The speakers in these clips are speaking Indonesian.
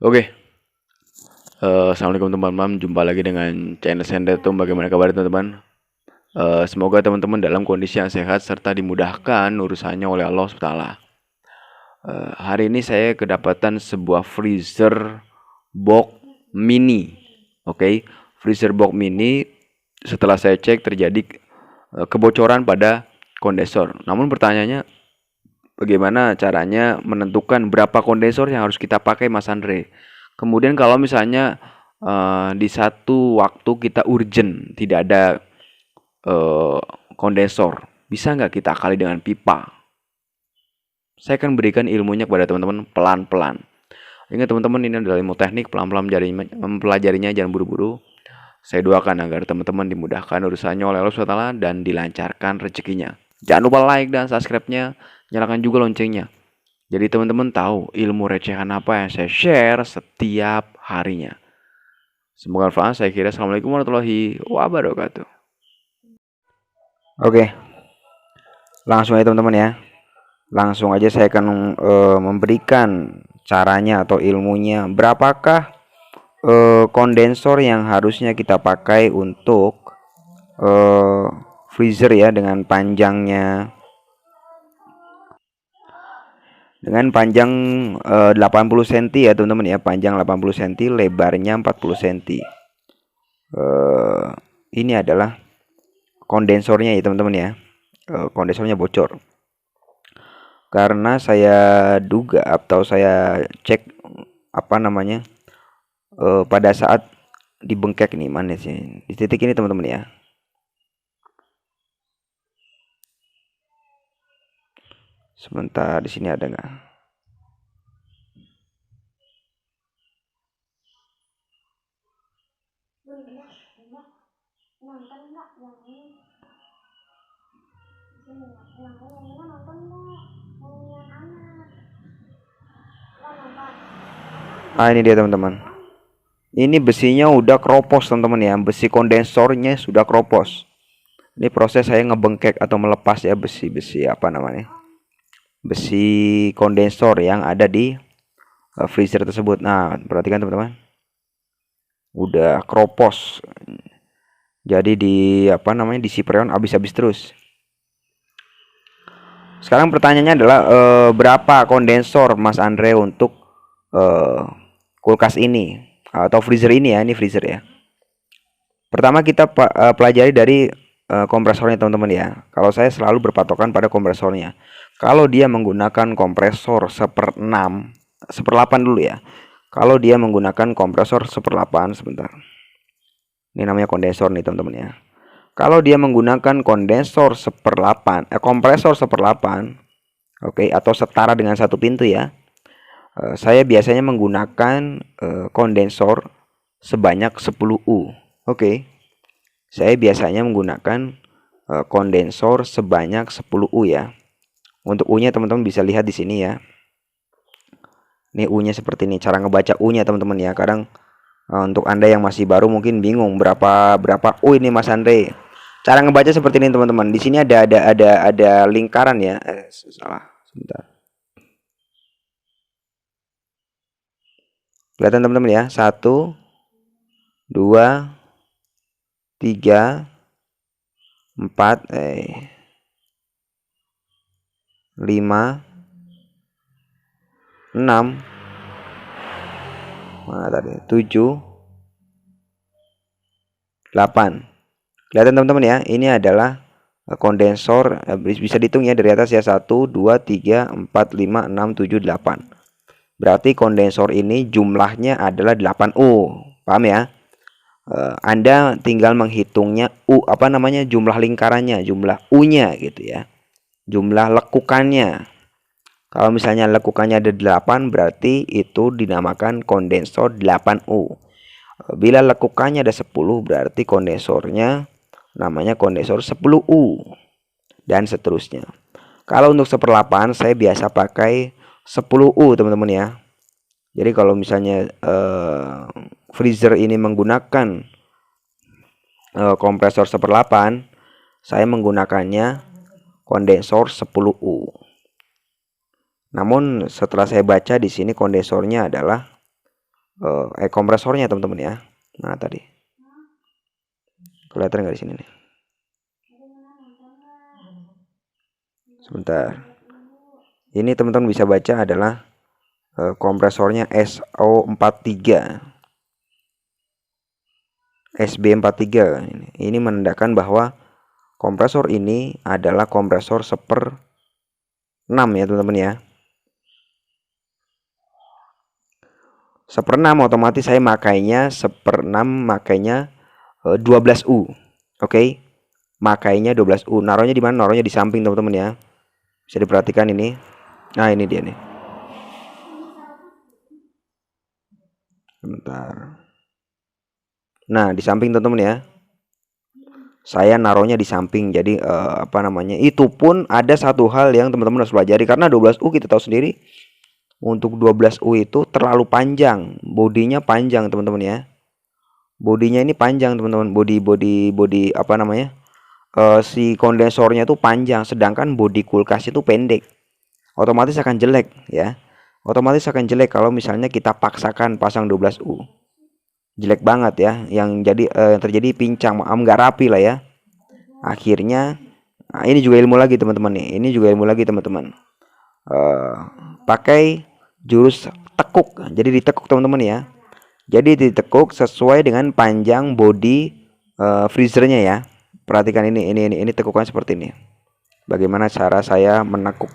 Oke, assalamualaikum teman-teman. Jumpa lagi dengan channel Sendetum. Bagaimana kabar teman-teman? Semoga teman-teman dalam kondisi yang sehat serta dimudahkan urusannya oleh Allah SWT. Hari ini saya kedapatan sebuah freezer box mini. Oke, freezer box mini. Setelah saya cek terjadi kebocoran pada kondensor. Namun pertanyaannya, bagaimana caranya menentukan berapa kondensor yang harus kita pakai, Mas Andre? Kemudian kalau misalnya di satu waktu kita urgent, tidak ada kondensor, bisa nggak kita kali dengan pipa? Saya akan berikan ilmunya kepada teman-teman pelan-pelan. Ingat teman-teman, ini adalah ilmu teknik, pelan-pelan mempelajarinya, jangan buru-buru. Saya doakan agar teman-teman dimudahkan urusannya oleh Allah SWT dan dilancarkan rezekinya. Jangan lupa like dan subscribe-nya, nyalakan juga loncengnya. Jadi teman-teman tahu ilmu recehan apa yang saya share setiap harinya. Semoga bermanfaat. Saya kira Assalamualaikum warahmatullahi wabarakatuh. Oke, langsung aja teman-teman ya. Langsung aja saya akan memberikan caranya atau ilmunya. Berapakah kondensor yang harusnya kita pakai untuk freezer ya, dengan panjangnya dengan panjang 80 cm ya teman-teman ya, panjang 80 cm, lebarnya 40 cm. Ini adalah kondensornya ya teman-teman ya. Kondensornya bocor. Karena saya duga atau saya cek pada saat dibengkek nih, mana sih di titik ini teman-teman ya. Sebentar, di sini ada nggak? Ini dia teman-teman. Ini besinya udah keropos teman-teman ya. Besi kondensornya sudah keropos. Ini proses saya ngebengkek atau melepas ya besi besi kondensor yang ada di freezer tersebut. Nah, perhatikan teman-teman, udah keropos. Jadi diisi freon habis-habis terus. Sekarang pertanyaannya adalah berapa kondensor Mas Andre untuk kulkas ini atau freezer ini ya. Ini freezer ya. Pertama kita pelajari dari kompresornya teman-teman ya. Kalau saya selalu berpatokan pada kompresornya. Kalau dia menggunakan kompresor 1/6, 1/8 dulu ya. Kalau dia menggunakan kompresor 1/8, sebentar. Ini namanya kondensor nih teman-teman ya. Kalau dia menggunakan kondensor 1/8, kompresor 1/8, oke, atau setara dengan satu pintu ya. Saya biasanya menggunakan kondensor sebanyak 10 U. Oke. Saya biasanya menggunakan kondensor sebanyak 10 U ya. Untuk U-nya teman-teman bisa lihat di sini ya. Ini U-nya seperti ini. Cara ngebaca U-nya teman-teman ya. Kadang untuk Anda yang masih baru mungkin bingung berapa U ini Mas Andre. Cara ngebaca seperti ini teman-teman. Di sini ada lingkaran ya. Salah, sebentar. Kelihatan teman-teman ya. 1 2 3 4 5 6 7 8. Kelihatan teman-teman ya. Ini adalah kondensor, bisa dihitung ya dari atas ya. 1 2 3 4 5 6 7 8. Berarti kondensor ini jumlahnya adalah 8 U. Paham ya? Anda tinggal menghitungnya jumlah lingkarannya, jumlah U-nya gitu ya. Jumlah lekukannya. Kalau misalnya lekukannya ada 8, berarti itu dinamakan kondensor 8U. Bila lekukannya ada 10, berarti kondensornya namanya kondensor 10U. Dan seterusnya. Kalau untuk 1/8 saya biasa pakai 10U teman-teman ya. Jadi kalau misalnya freezer ini menggunakan kompresor 1/8, saya menggunakannya kondensor 10U. Namun setelah saya baca di sini kondensornya adalah kompresornya teman-teman ya. Nah tadi kelihatan nggak di sini nih? Sebentar. Ini teman-teman bisa baca adalah kompresornya SO43, SB43. Ini menandakan bahwa kompresor ini adalah kompresor 1/6 ya teman-teman ya. 1/6 otomatis saya makainya 1/6, makainya 12U. Oke. Makainya 12U. Naruhnya di mana? Naruhnya di samping teman-teman ya. Bisa diperhatikan ini. Nah, ini dia nih. Bentar. Nah, di samping teman-teman ya. Saya naruhnya di samping. Jadi apa namanya? Itu pun ada satu hal yang teman-teman harus pelajari, karena 12U kita tahu sendiri. Untuk 12U itu terlalu panjang. Bodinya panjang teman-teman ya. Bodinya ini panjang teman-teman. Body apa namanya? Si kondensornya itu panjang, sedangkan bodi kulkas itu pendek. Otomatis akan jelek ya. Otomatis akan jelek kalau misalnya kita paksakan pasang 12U. Jelek banget ya. Yang terjadi pincang, nggak rapi lah ya. Akhirnya ini juga ilmu lagi teman-teman nih. Ini juga ilmu lagi teman-teman. Pakai jurus tekuk. Jadi ditekuk teman-teman ya. Jadi ditekuk sesuai dengan panjang body freezernya ya. Perhatikan ini tekukan seperti ini. Bagaimana cara saya menekuk?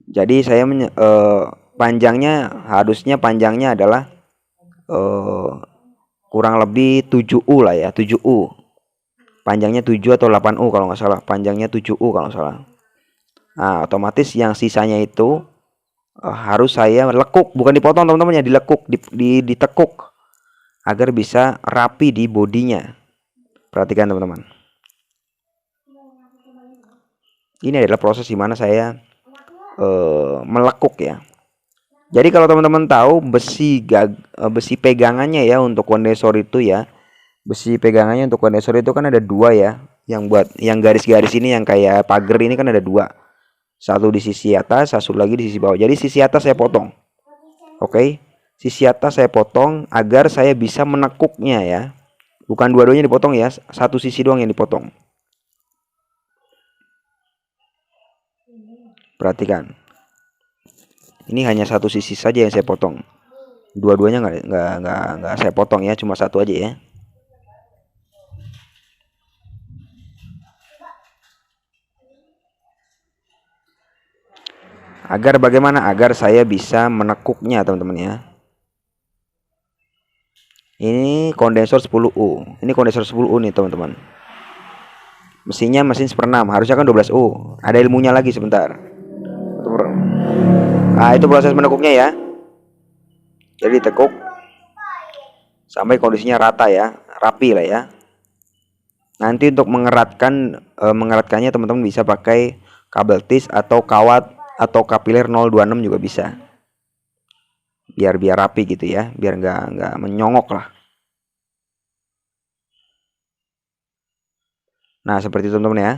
Jadi saya harusnya panjangnya adalah kurang lebih 7U lah ya, 7U. Panjangnya 7 atau 8U kalau nggak salah. Panjangnya 7U kalau nggak salah. Nah, otomatis yang sisanya itu harus saya lekuk, bukan dipotong teman-teman ya, dilekuk, ditekuk agar bisa rapi di bodinya. Perhatikan teman-teman. Ini adalah proses dimana saya melekuk ya. Jadi kalau teman-teman tahu besi pegangannya ya untuk kondensor itu ya, besi pegangannya untuk kondensor itu kan ada dua ya, yang buat yang garis-garis ini yang kayak pagar ini kan ada dua, satu di sisi atas, satu lagi di sisi bawah. Jadi sisi atas saya potong, oke, sisi atas saya potong agar saya bisa menekuknya ya, bukan dua-duanya dipotong ya, satu sisi doang yang dipotong. Perhatikan, ini hanya satu sisi saja yang saya potong. Dua-duanya nggak saya potong ya, cuma satu aja ya. Agar bagaimana? Agar saya bisa menekuknya teman-teman ya. Ini kondensor 10U. Ini kondensor 10U nih teman-teman. Mesinnya mesin 1/6, harusnya kan 12U. Ada ilmunya lagi sebentar. Nah, itu proses menekuknya ya. Jadi tekuk sampai kondisinya rata ya, rapi lah ya. Nanti untuk mengeratkannya teman-teman bisa pakai kabel tis atau kawat atau kapiler 026 juga bisa. Biar rapi gitu ya, biar nggak menyongok lah. Nah, seperti itu teman-teman ya.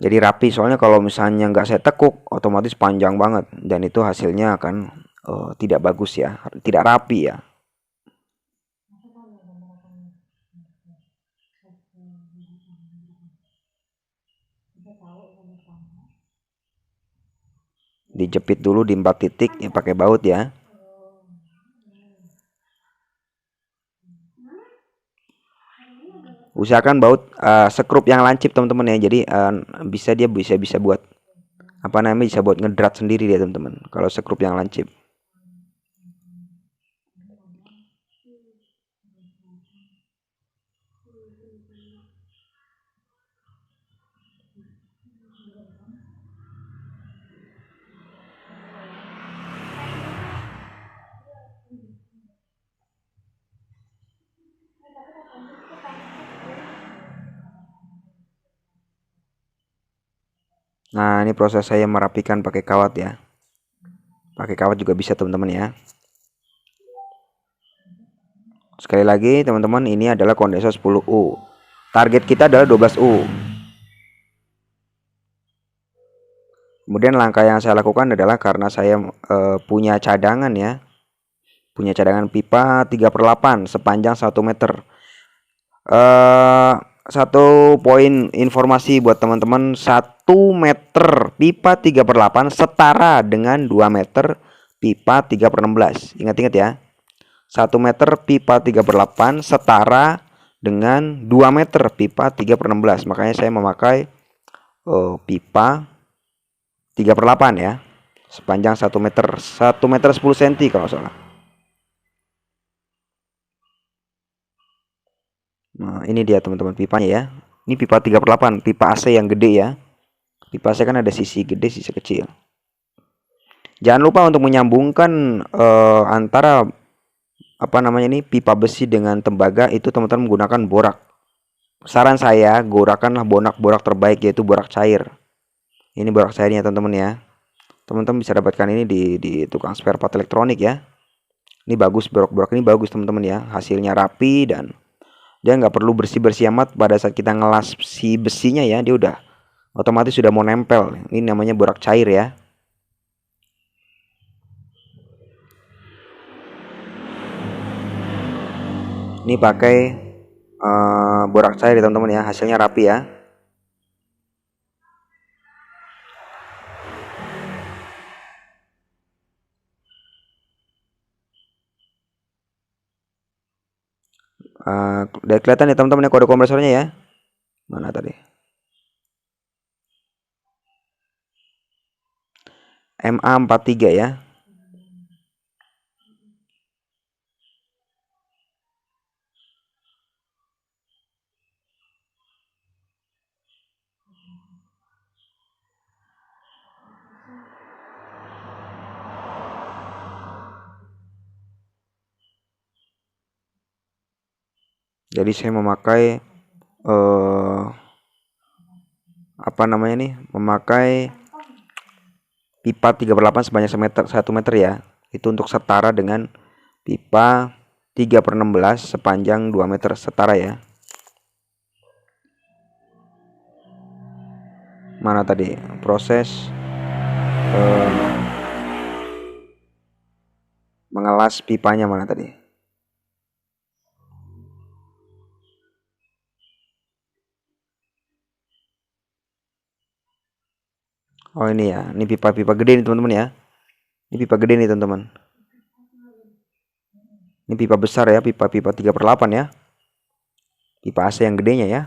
Jadi rapi, soalnya kalau misalnya nggak saya tekuk otomatis panjang banget dan itu hasilnya akan tidak bagus ya, tidak rapi ya. Dijepit dulu di 4 titik ya, pakai baut ya. Usahakan baut sekrup yang lancip teman-teman ya. Jadi dia bisa buat apa namanya, bisa buat ngedrat sendiri ya teman-teman kalau sekrup yang lancip. Nah, ini proses saya merapikan pakai kawat ya. Pakai kawat juga bisa teman-teman ya. Sekali lagi teman-teman, ini adalah kondensor 10U. Target kita adalah 12U. Kemudian langkah yang saya lakukan adalah karena saya punya cadangan ya. Punya cadangan pipa 3/8 sepanjang 1 meter. Satu poin informasi buat teman-teman, 1 meter pipa 3/8 setara dengan 2 meter pipa 3/16. Ingat-ingat ya. 1 meter pipa 3/8 setara dengan 2 meter pipa 3/16. Makanya saya memakai pipa 3/8 ya. Sepanjang 1 meter. 1 meter 10 cm kalau salah. Nah, ini dia teman-teman pipanya ya. Ini pipa 3/8, pipa AC yang gede ya. Pipa AC kan ada sisi gede, sisi kecil. Jangan lupa untuk menyambungkan antara pipa besi dengan tembaga itu teman-teman menggunakan borak. Saran saya, gunakanlah borak terbaik, yaitu borak cair. Ini borak cairnya teman-teman ya. Teman-teman bisa dapatkan ini di tukang spare part elektronik ya. Ini bagus, borak ini bagus teman-teman ya. Hasilnya rapi dan dia nggak perlu bersih-bersih amat. Pada saat kita ngelas si besinya ya, dia udah otomatis sudah mau nempel. Ini namanya borak cair ya. Ini pakai borak cair teman-teman ya, hasilnya rapi ya. Udah kelihatan ya teman-teman ya kode kompresornya ya. Mana tadi? MA43 ya. Jadi saya memakai memakai pipa 3/8 sebanyak 1 meter ya. Itu untuk setara dengan pipa 3/16 sepanjang 2 meter, setara ya. Mana tadi proses mengelas pipanya, mana tadi? Oh ini ya, ini pipa-pipa gede nih teman-teman ya. Ini pipa gede nih teman-teman. Ini pipa besar ya, pipa-pipa 3/8 ya. Pipa AC yang gedenya ya.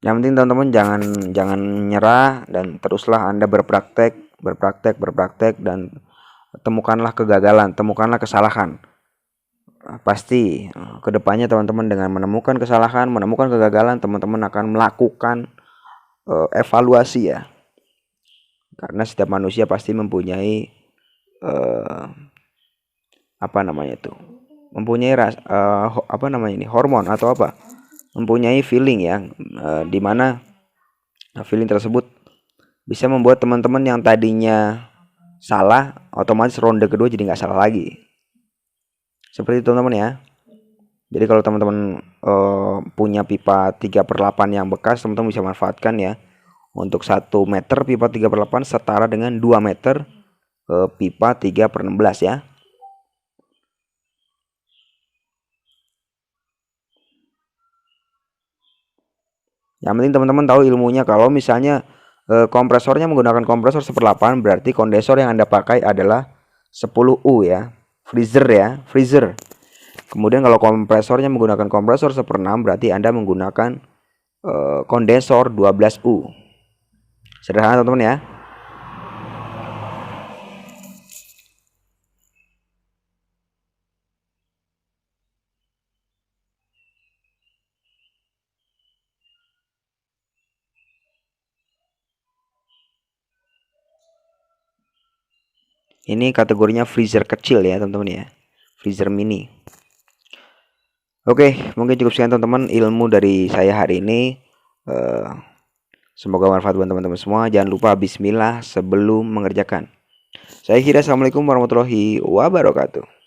Yang penting teman-teman jangan nyerah dan teruslah Anda berpraktek dan temukanlah kegagalan, temukanlah kesalahan. Pasti kedepannya teman-teman dengan menemukan kesalahan, menemukan kegagalan, teman-teman akan melakukan evaluasi ya. Karena setiap manusia pasti mempunyai mempunyai hormon atau apa, mempunyai feeling ya, dimana feeling tersebut bisa membuat teman-teman yang tadinya salah otomatis ronde kedua jadi nggak salah lagi. Seperti itu teman-teman ya. Jadi kalau teman-teman punya pipa 3/8 yang bekas, teman-teman bisa manfaatkan ya. Untuk 1 meter pipa 3/8 setara dengan 2 meter pipa 3/16 ya. Yang penting teman-teman tahu ilmunya. Kalau misalnya kompresornya menggunakan kompresor 1/8, berarti kondensor yang Anda pakai adalah 10U ya. Freezer. Kemudian kalau kompresornya menggunakan kompresor 1/6, berarti Anda menggunakan kondensor 12U. Sederhana teman-teman ya. Ini kategorinya freezer kecil ya teman-teman ya. Freezer mini. Oke, mungkin cukup sekian teman-teman ilmu dari saya hari ini. Semoga bermanfaat buat teman-teman semua. Jangan lupa bismillah sebelum mengerjakan. Saya kira assalamualaikum warahmatullahi wabarakatuh.